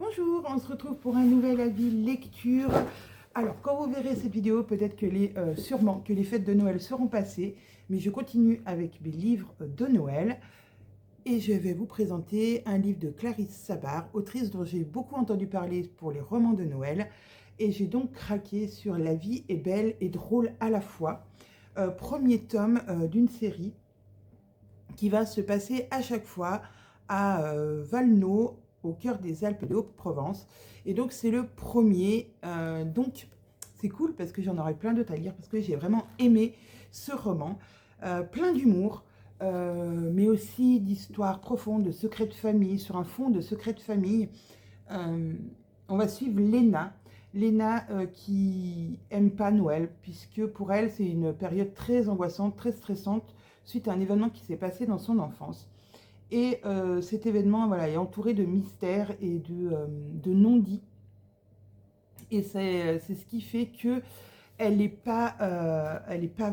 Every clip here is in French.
Bonjour, on se retrouve pour un nouvel avis lecture. Alors, quand vous verrez cette vidéo, peut-être que sûrement que les fêtes de Noël seront passées, mais je continue avec mes livres de Noël et je vais vous présenter un livre de Clarisse Sabart, autrice dont j'ai beaucoup entendu parler pour les romans de Noël, et j'ai donc craqué sur La vie est belle et drôle à la fois, premier tome d'une série qui va se passer à chaque fois à Valno, au cœur des Alpes de Haute-Provence. Et donc c'est le premier, donc c'est cool parce que j'en aurai plein d'autres à lire, parce que j'ai vraiment aimé ce roman, plein d'humour, mais aussi d'histoires profondes, de secrets de famille, sur un fond de secrets de famille. On va suivre Léna. Léna qui aime pas Noël, puisque pour elle c'est une période très angoissante, très stressante, suite à un événement qui s'est passé dans son enfance. Et cet événement voilà, est entouré de mystères et de non-dits. Et c'est ce qui fait que elle n'est pas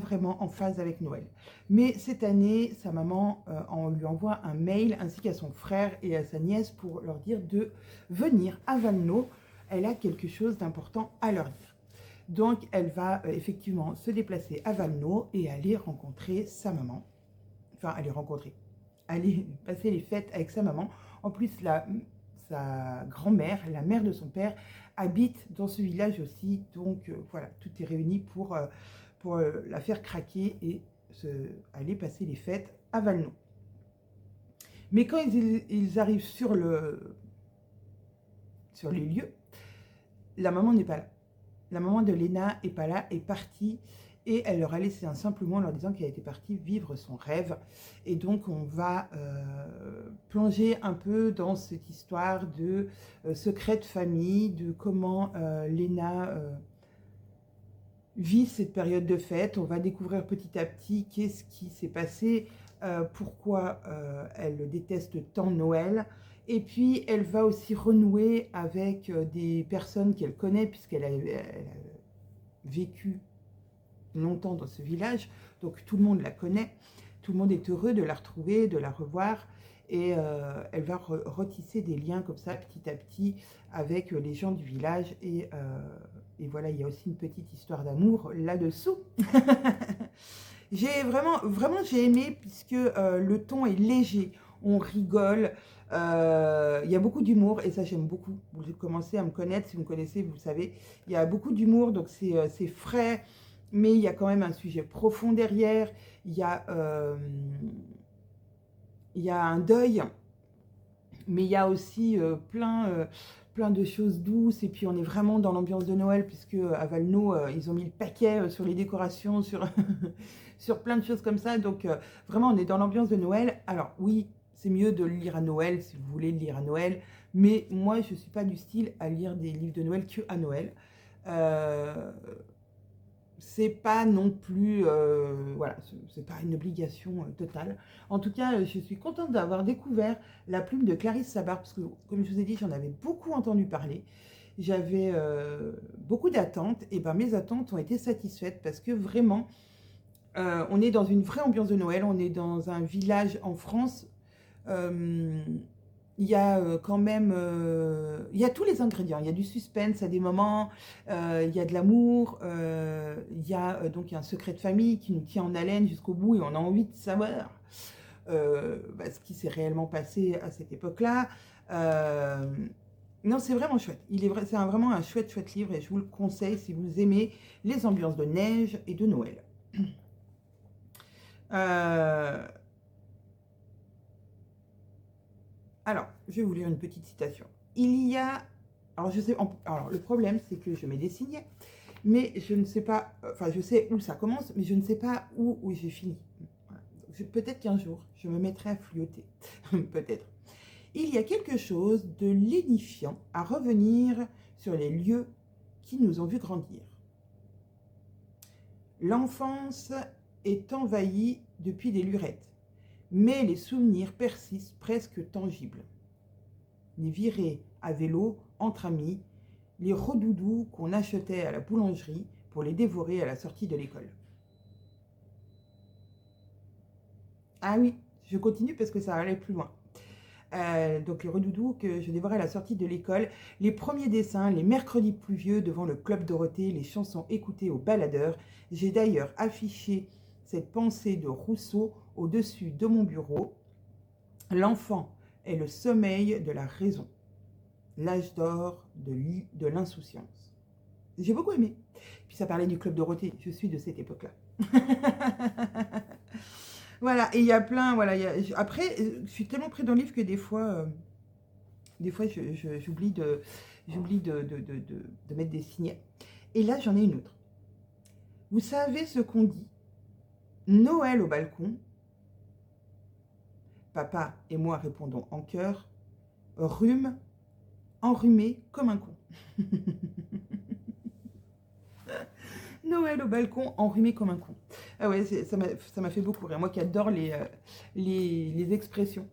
vraiment en phase avec Noël. Mais cette année, sa maman on lui envoie un mail, ainsi qu'à son frère et à sa nièce, pour leur dire de venir à Valno. Elle a quelque chose d'important à leur dire. Donc elle va effectivement se déplacer à Valno et aller rencontrer sa maman. Enfin, aller passer les fêtes avec sa maman. En plus, sa grand-mère, la mère de son père, habite dans ce village aussi. Donc voilà, tout est réuni pour la faire craquer et aller passer les fêtes à Valno. Mais quand ils arrivent sur les lieux, la maman n'est pas là. La maman de Léna n'est pas là, est partie, et elle leur a laissé un simple mot en leur disant qu'elle était partie vivre son rêve. Et donc on va plonger un peu dans cette histoire de secret de famille, de comment Léna vit cette période de fête. On va découvrir petit à petit qu'est-ce qui s'est passé, pourquoi elle déteste tant Noël. Et puis, elle va aussi renouer avec des personnes qu'elle connaît, puisqu'elle a vécu longtemps dans ce village. Donc, tout le monde la connaît. Tout le monde est heureux de la retrouver, de la revoir. Et elle va retisser des liens comme ça, petit à petit, avec les gens du village. Et voilà, il y a aussi une petite histoire d'amour là-dessous. J'ai vraiment j'ai aimé, puisque le ton est léger, on rigole, il y a beaucoup d'humour, et ça j'aime beaucoup. Vous commencez à me connaître, si vous me connaissez, vous le savez, il y a beaucoup d'humour, donc c'est frais, mais il y a quand même un sujet profond derrière, il y a un deuil, mais il y a aussi plein de choses douces, et puis on est vraiment dans l'ambiance de Noël, puisque à Valno, ils ont mis le paquet sur les décorations, sur, sur plein de choses comme ça, donc vraiment on est dans l'ambiance de Noël. Alors oui, c'est mieux de le lire à Noël, si vous voulez le lire à Noël, mais moi je ne suis pas du style à lire des livres de Noël que à Noël. C'est pas non plus, voilà, c'est pas une obligation totale. En tout cas, je suis contente d'avoir découvert La plume de Clarisse Sabart, parce que, comme je vous ai dit, j'en avais beaucoup entendu parler. J'avais beaucoup d'attentes, et ben mes attentes ont été satisfaites, parce que vraiment, on est dans une vraie ambiance de Noël, on est dans un village en France. Il y a quand même, il y a tous les ingrédients. Il y a du suspense à des moments, il y a de l'amour, il y a donc un secret de famille qui nous tient en haleine jusqu'au bout, et on a envie de savoir ce qui s'est réellement passé à cette époque-là. Non, c'est vraiment chouette. C'est vraiment un chouette livre, et je vous le conseille si vous aimez les ambiances de neige et de Noël. Alors, je vais vous lire une petite citation. Il y a... Alors, le problème, c'est que je mets des signets, mais je ne sais pas... Enfin, je sais où ça commence, mais je ne sais pas où j'ai fini. Voilà. Peut-être qu'un jour, je me mettrai à fluoter. Peut-être. Il y a quelque chose de lénifiant à revenir sur les lieux qui nous ont vus grandir. L'enfance est envahie depuis des lurettes, mais les souvenirs persistent presque tangibles. Les virées à vélo entre amis, les rodoudous qu'on achetait à la boulangerie pour les dévorer à la sortie de l'école. Ah oui, je continue parce que ça allait plus loin. Donc les redoudous que je dévorais à la sortie de l'école, les premiers dessins, les mercredis pluvieux devant le Club Dorothée, les chansons écoutées au baladeur. J'ai d'ailleurs affiché cette pensée de Rousseau au-dessus de mon bureau. L'enfant est le sommeil de la raison, l'âge d'or de l'insouciance. J'ai beaucoup aimé. Puis ça parlait du Club Dorothée, je suis de cette époque-là. Voilà, et il y a plein, voilà. Après, je suis tellement pris dans le livre que des fois j'oublie de mettre des signets. Et là, j'en ai une autre. Vous savez ce qu'on dit? Noël au balcon. Papa et moi répondons en chœur. Rhume, enrhumé comme un con. Noël au balcon, enrhumé comme un con. Ah ouais, ça m'a fait beaucoup rire. Moi qui adore les expressions.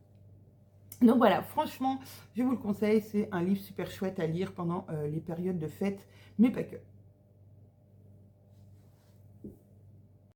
Donc voilà, franchement, je vous le conseille. C'est un livre super chouette à lire pendant les périodes de fête, mais pas que.